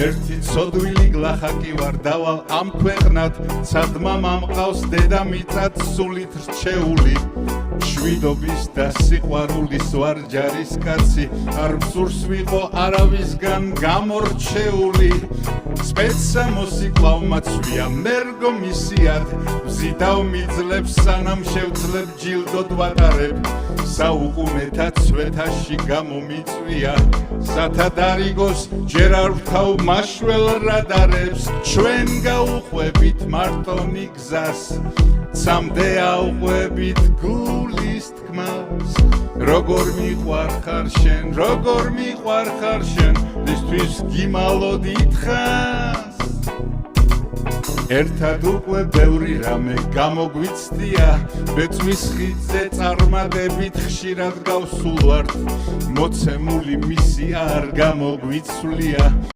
ერთი ცოდვილი გლახაკი ვარ დავალ ამ ქვეყნად ცადმა მამყავს დედამიწად სულით რჩეული შვიდობის და სიყვარულის ვარ ჯარისკაცი არ მსურს ვიყო არავისგან გამორჩეული სპეცა მოსიკლავ მაცვია მერგო მისიად ვზიდავ მიძლებს სანამ შევძლებ ჯილდოდ ვატარებ საუკუნეთა ცვეთაში გამომიწვია სათადარიგოს ჯერ არ ვთავ მაშველ რადარებს ჩვენ გაუყვებით მარტონი გზას ცამდე ავყვებით გულის თქმას როგორ მიყვარხარ შენ ისთვის გიმალოდ ითხრას ერთად უკვე ბევრი რამე გამოგვიცდია ბეწვის ხიდზე წარმატებით ხშირად გავსულ ვართ მოცემული მისი არ გამოგვიცვლია